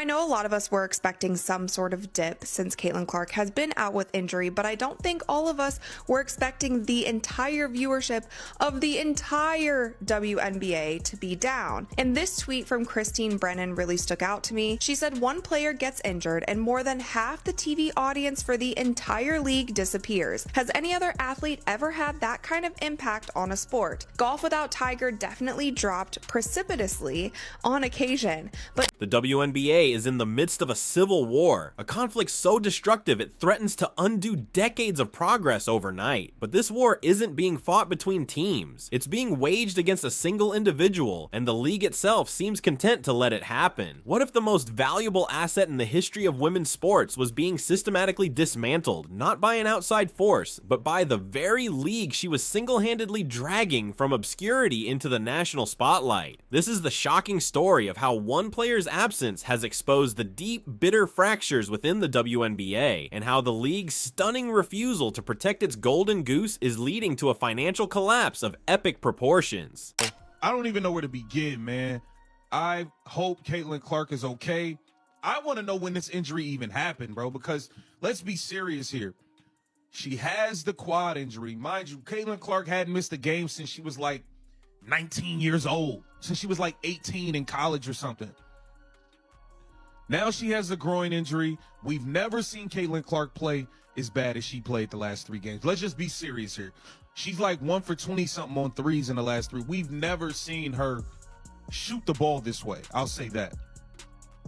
I know a lot of us were expecting some sort of dip since Caitlin Clark has been out with injury, but I don't think all of us were expecting the entire viewership of the entire WNBA to be down. And this tweet from Christine Brennan really stuck out to me. She said one player gets injured and more than half the TV audience for the entire league disappears. Has any other athlete ever had that kind of impact on a sport? Golf without Tiger definitely dropped precipitously on occasion, but the WNBA is in the midst of a civil war, a conflict so destructive it threatens to undo decades of progress overnight. But this war isn't being fought between teams. It's being waged against a single individual, and the league itself seems content to let it happen. What if the most valuable asset in the history of women's sports was being systematically dismantled, not by an outside force, but by the very league she was single-handedly dragging from obscurity into the national spotlight? This is the shocking story of how one player's absence has exposed the deep, bitter fractures within the WNBA, and how the league's stunning refusal to protect its golden goose is leading to a financial collapse of epic proportions. I don't even know where to begin, man. I hope Caitlin Clark is okay. I want to know when this injury even happened, bro, because let's be serious here. She has the quad injury. Mind you, Caitlin Clark hadn't missed a game since she was like 19 years old, since she was like 18 in college or something. Now she has a groin injury. We've never seen Caitlin Clark play as bad as she played the last 3 games. Let's just be serious here. She's like 1 for 20-something on threes in the last 3. We've never seen her shoot the ball this way. I'll say that.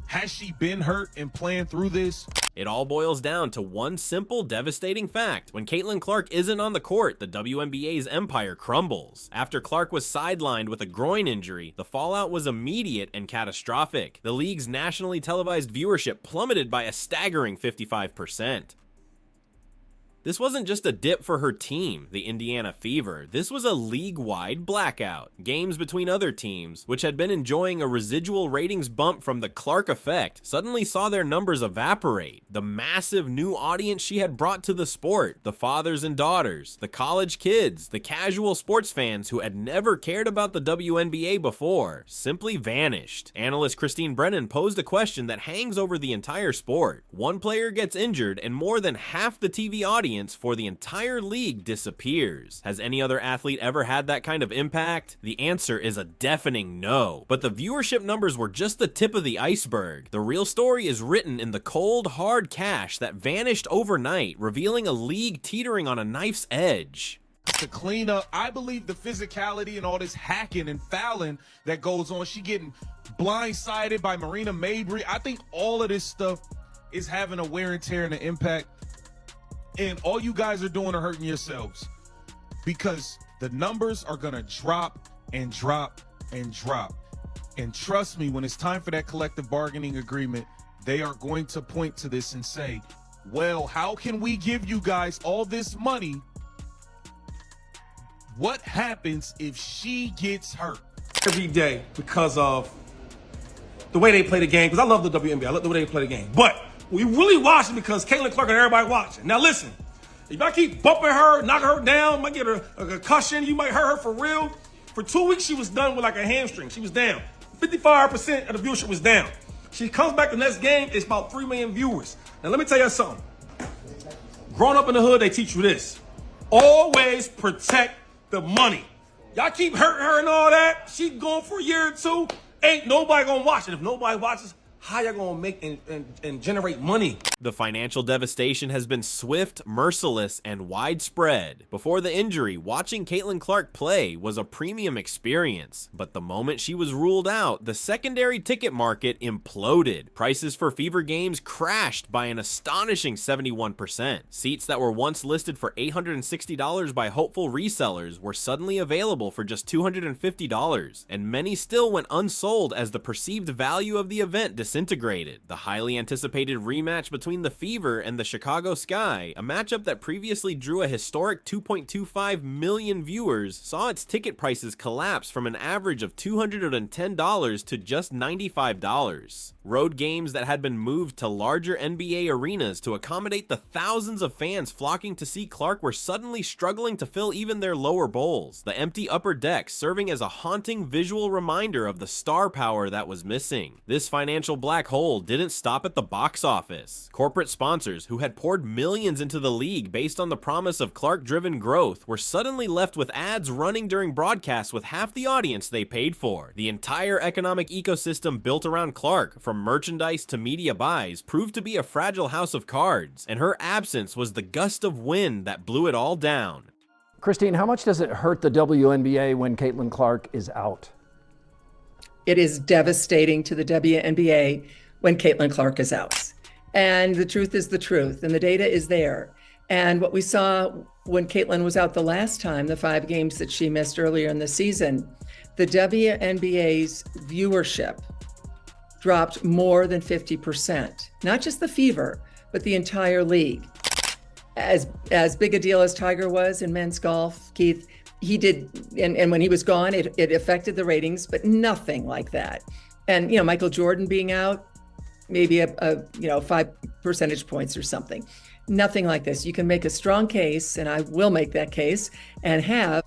Has she been hurt and playing through this? It all boils down to one simple, devastating fact. When Caitlin Clark isn't on the court, the WNBA's empire crumbles. After Clark was sidelined with a groin injury, the fallout was immediate and catastrophic. The league's nationally televised viewership plummeted by a staggering 55%. This wasn't just a dip for her team, the Indiana Fever. This was a league-wide blackout. Games between other teams, which had been enjoying a residual ratings bump from the Clark effect, suddenly saw their numbers evaporate. The massive new audience she had brought to the sport, the fathers and daughters, the college kids, the casual sports fans who had never cared about the WNBA before, simply vanished. Analyst Christine Brennan posed a question that hangs over the entire sport. One player gets injured and more than half the TV audience for the entire league disappears. Has any other athlete ever had that kind of impact? The answer is a deafening no. But the viewership numbers were just the tip of the iceberg. The real story is written in the cold, hard cash that vanished overnight, revealing a league teetering on a knife's edge. To clean up, I believe the physicality and all this hacking and fouling that goes on, she getting blindsided by Marina Mabrey. I think all of this stuff is having a wear and tear and an impact. And all you guys are doing are hurting yourselves, because the numbers are going to drop and drop and drop. And trust me, when it's time for that collective bargaining agreement, they are going to point to this and say, well, how can we give you guys all this money? What happens if she gets hurt? Every day because of the way they play the game, because I love the WNBA. I love the way they play the game. But we really watch it because Caitlin Clark and everybody watching. Now listen, if I keep bumping her, knocking her down, might get her a concussion, you might hurt her for real. For 2 weeks, she was done with like a hamstring. She was down. 55% of the viewership was down. She comes back the next game, it's about 3 million viewers. Now let me tell you something. Growing up in the hood, they teach you this. Always protect the money. Y'all keep hurting her and all that. She going for a year or 2. Ain't nobody gonna watch it. If nobody watches, how y'all gonna make and generate money? The financial devastation has been swift, merciless, and widespread. Before the injury, watching Caitlin Clark play was a premium experience. But the moment she was ruled out, the secondary ticket market imploded. Prices for Fever games crashed by an astonishing 71%. Seats that were once listed for $860 by hopeful resellers were suddenly available for just $250, and many still went unsold as the perceived value of the event disintegrated. The highly anticipated rematch between the Fever and the Chicago Sky, a matchup that previously drew a historic 2.25 million viewers, saw its ticket prices collapse from an average of $210 to just $95. Road games that had been moved to larger NBA arenas to accommodate the thousands of fans flocking to see Clark were suddenly struggling to fill even their lower bowls, the empty upper decks serving as a haunting visual reminder of the star power that was missing. This financial black hole didn't stop at the box office. Corporate sponsors who had poured millions into the league based on the promise of Clark-driven growth were suddenly left with ads running during broadcasts with half the audience they paid for. The entire economic ecosystem built around Clark, from merchandise to media buys, proved to be a fragile house of cards, and her absence was the gust of wind that blew it all down. Christine, how much does it hurt the WNBA when Caitlin Clark is out? It is devastating to the WNBA when Caitlin Clark is out. And the truth is the truth, and the data is there. And what we saw when Caitlin was out the last time, the 5 games that she missed earlier in the season, the WNBA's viewership dropped more than 50%. Not just the Fever, but the entire league. As big a deal as Tiger was in men's golf, Keith, he did, and when he was gone, it affected the ratings, but nothing like that. And, Michael Jordan being out, maybe a 5 percentage points or something. Nothing like this. You can make a strong case, and I will make that case, and have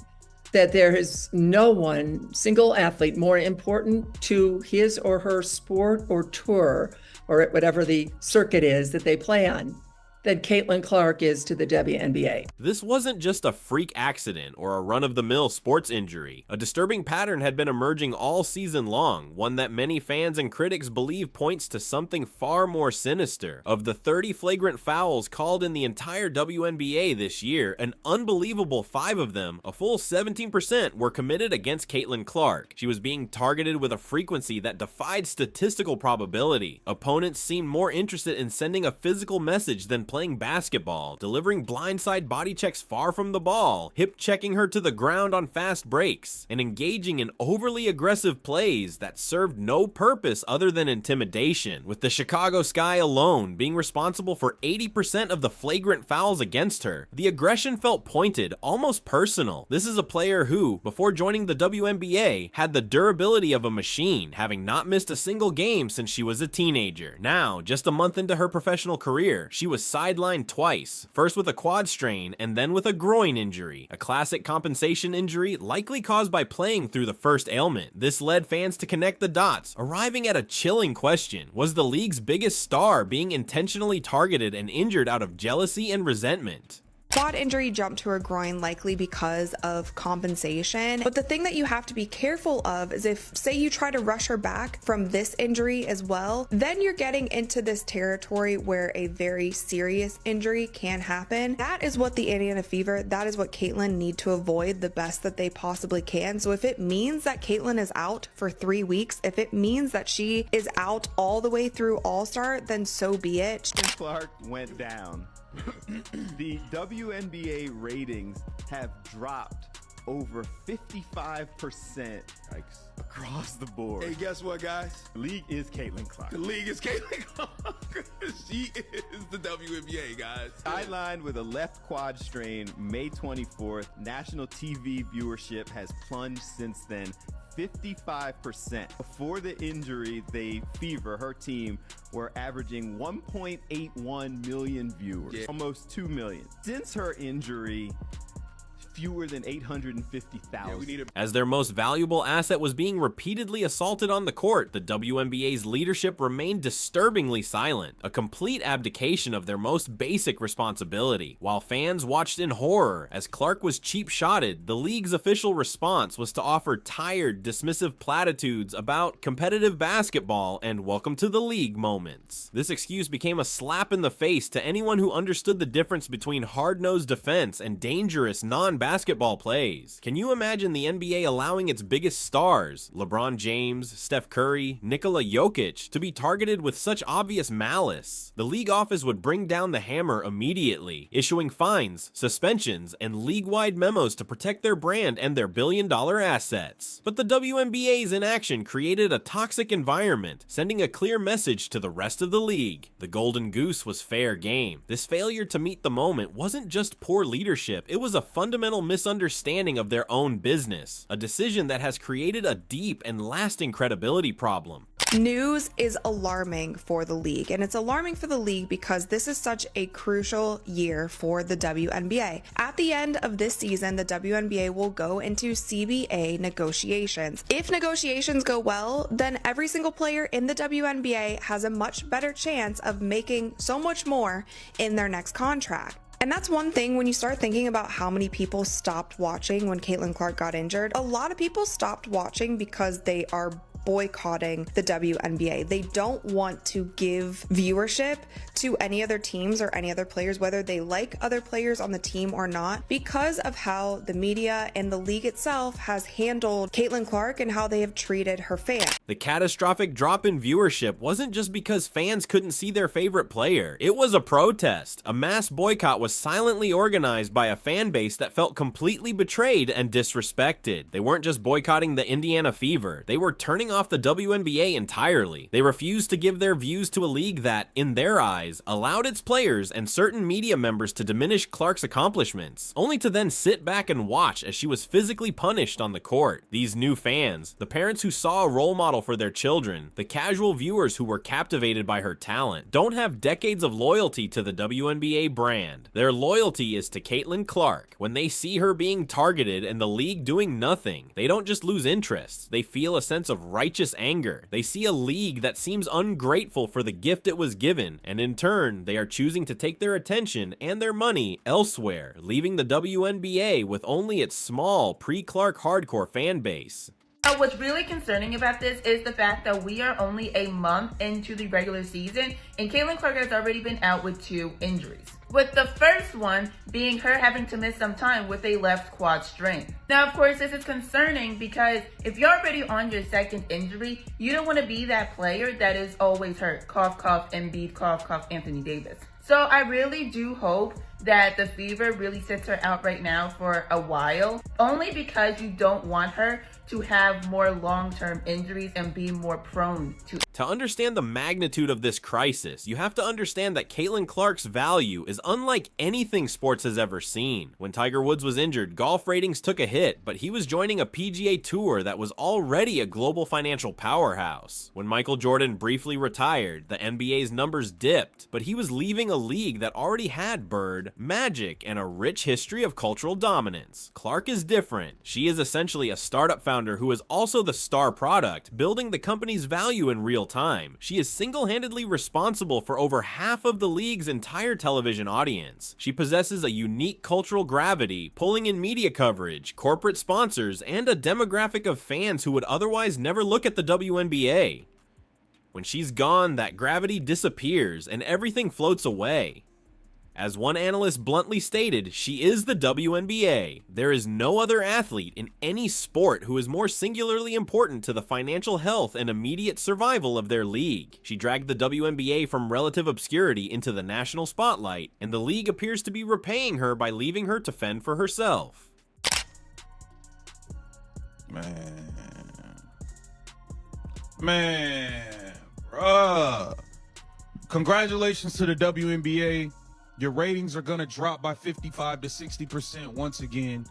that there is no one single athlete more important to his or her sport or tour or whatever the circuit is that they play on than Caitlin Clark is to the WNBA. This wasn't just a freak accident or a run-of-the-mill sports injury. A disturbing pattern had been emerging all season long, one that many fans and critics believe points to something far more sinister. Of the 30 flagrant fouls called in the entire WNBA this year, an unbelievable 5 of them, a full 17%, were committed against Caitlin Clark. She was being targeted with a frequency that defied statistical probability. Opponents seemed more interested in sending a physical message than playing basketball, delivering blindside body checks far from the ball, hip checking her to the ground on fast breaks, and engaging in overly aggressive plays that served no purpose other than intimidation, with the Chicago Sky alone being responsible for 80% of the flagrant fouls against her. The aggression felt pointed, almost personal. This is a player who, before joining the WNBA, had the durability of a machine, having not missed a single game since she was a teenager. Now, just a month into her professional career, she was sidelined twice, first with a quad strain and then with a groin injury, a classic compensation injury likely caused by playing through the first ailment. This led fans to connect the dots, arriving at a chilling question: was the league's biggest star being intentionally targeted and injured out of jealousy and resentment? Quad injury jumped to her groin likely because of compensation. But the thing that you have to be careful of is if, say, you try to rush her back from this injury as well, then you're getting into this territory where a very serious injury can happen. That is what the Indiana Fever, that is what Caitlin need to avoid the best that they possibly can. So if it means that Caitlin is out for 3 weeks, if it means that she is out all the way through All-Star, then so be it. Clark went down. The WNBA ratings have dropped over 55% across the board. Hey, guess what, guys? The league is Caitlin Clark. The league is Caitlin Clark. She is the WNBA, guys. Sidelined with a left quad strain May 24th. National TV viewership has plunged since then 55%. Before the injury, they Fever, her team, were averaging 1.81 million viewers, almost 2 million. Since her injury, fewer than 850,000. As their most valuable asset was being repeatedly assaulted on the court, the WNBA's leadership remained disturbingly silent, a complete abdication of their most basic responsibility. While fans watched in horror as Clark was cheap-shotted, the league's official response was to offer tired, dismissive platitudes about competitive basketball and welcome to the league moments. This excuse became a slap in the face to anyone who understood the difference between hard-nosed defense and dangerous non-basketball plays. Can you imagine the NBA allowing its biggest stars, LeBron James, Steph Curry, Nikola Jokic, to be targeted with such obvious malice? The league office would bring down the hammer immediately, issuing fines, suspensions, and league-wide memos to protect their brand and their billion-dollar assets. But the WNBA's inaction created a toxic environment, sending a clear message to the rest of the league. The Golden Goose was fair game. This failure to meet the moment wasn't just poor leadership, it was a fundamental misunderstanding of their own business, a decision that has created a deep and lasting credibility problem. news is alarming for the league, and it's alarming for the league because this is such a crucial year for the WNBA. At the end of this season, the WNBA will go into CBA negotiations. If negotiations go well, then every single player in the WNBA has a much better chance of making so much more in their next contract. And that's one thing when you start thinking about how many people stopped watching when Caitlin Clark got injured. A lot of people stopped watching because they are boycotting the WNBA. They don't want to give viewership to any other teams or any other players, whether they like other players on the team or not, because of how the media and the league itself has handled Caitlin Clark and how they have treated her fans. The catastrophic drop in viewership wasn't just because fans couldn't see their favorite player. It was a protest. A mass boycott was silently organized by a fan base that felt completely betrayed and disrespected. They weren't just boycotting the Indiana Fever. They were turning off the WNBA entirely. They refused to give their views to a league that, in their eyes, allowed its players and certain media members to diminish Clark's accomplishments, only to then sit back and watch as she was physically punished on the court. These new fans, the parents who saw a role model for their children, the casual viewers who were captivated by her talent, don't have decades of loyalty to the WNBA brand. Their loyalty is to Caitlin Clark. When they see her being targeted and the league doing nothing, they don't just lose interest, they feel a sense of righteous anger. They see a league that seems ungrateful for the gift it was given, and in turn, they are choosing to take their attention and their money elsewhere, leaving the WNBA with only its small, pre-Clark hardcore fan base. What's really concerning about this is the fact that we are only a month into the regular season, and Caitlin Clark has already been out with 2 injuries, with the first one being her having to miss some time with a left quad strain. Now, of course, this is concerning because if you're already on your second injury, you don't want to be that player that is always hurt. Cough, cough, Embiid, cough, cough, Anthony Davis. So I really do hope that the Fever really sits her out right now for a while, only because you don't want her to have more long-term injuries and be more prone to. To understand the magnitude of this crisis, you have to understand that Caitlin Clark's value is unlike anything sports has ever seen. When Tiger Woods was injured, golf ratings took a hit, but he was joining a PGA Tour that was already a global financial powerhouse. When Michael Jordan briefly retired, the NBA's numbers dipped, but he was leaving a league that already had Bird, Magic, and a rich history of cultural dominance. Clark is different. She is essentially a startup founder who is also the star product, building the company's value in real time. She is single-handedly responsible for over half of the league's entire television audience. She possesses a unique cultural gravity, pulling in media coverage, corporate sponsors, and a demographic of fans who would otherwise never look at the WNBA. When she's gone, that gravity disappears and everything floats away. As one analyst bluntly stated, she is the WNBA. There is no other athlete in any sport who is more singularly important to the financial health and immediate survival of their league. She dragged the WNBA from relative obscurity into the national spotlight, and the league appears to be repaying her by leaving her to fend for herself. Man, bruh. Congratulations to the WNBA. Your ratings are going to drop by 55 to 60% once again.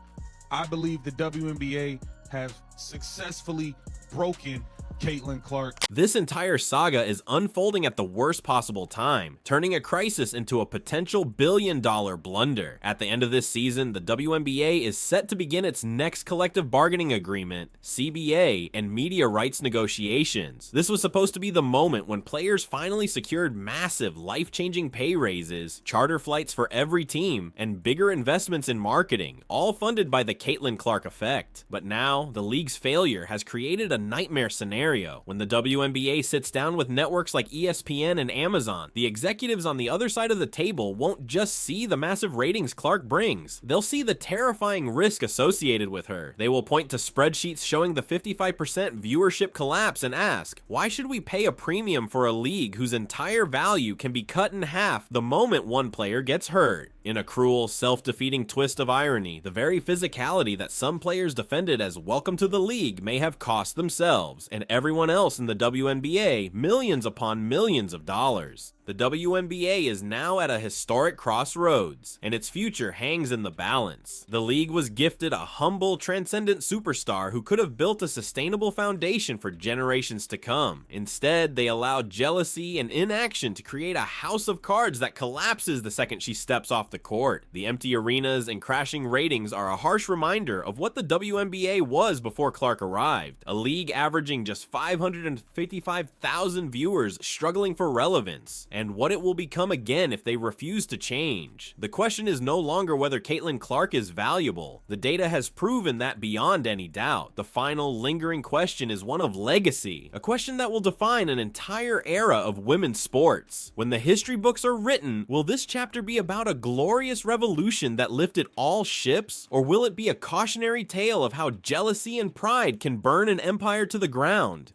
I believe the WNBA have successfully broken Caitlin Clark. This entire saga is unfolding at the worst possible time, turning a crisis into a potential billion-dollar blunder. At the end of this season, the WNBA is set to begin its next collective bargaining agreement, CBA, and media rights negotiations. This was supposed to be the moment when players finally secured massive, life-changing pay raises, charter flights for every team, and bigger investments in marketing, all funded by the Caitlin Clark effect. But now, the league's failure has created a nightmare scenario. When the WNBA sits down with networks like ESPN and Amazon, the executives on the other side of the table won't just see the massive ratings Clark brings. They'll see the terrifying risk associated with her. They will point to spreadsheets showing the 55% viewership collapse and ask, why should we pay a premium for a league whose entire value can be cut in half the moment one player gets hurt? In a cruel, self-defeating twist of irony, the very physicality that some players defended as welcome to the league may have cost themselves, and everyone else in the WNBA, millions upon millions of dollars. The WNBA is now at a historic crossroads, and its future hangs in the balance. The league was gifted a humble, transcendent superstar who could have built a sustainable foundation for generations to come. Instead, they allowed jealousy and inaction to create a house of cards that collapses the second she steps off the court. The empty arenas and crashing ratings are a harsh reminder of what the WNBA was before Clark arrived, a league averaging just 555,000 viewers struggling for relevance, and what it will become again if they refuse to change. The question is no longer whether Caitlin Clark is valuable. The data has proven that beyond any doubt. The final lingering question is one of legacy, a question that will define an entire era of women's sports. When the history books are written, will this chapter be about a glorious revolution that lifted all ships, or will it be a cautionary tale of how jealousy and pride can burn an empire to the ground?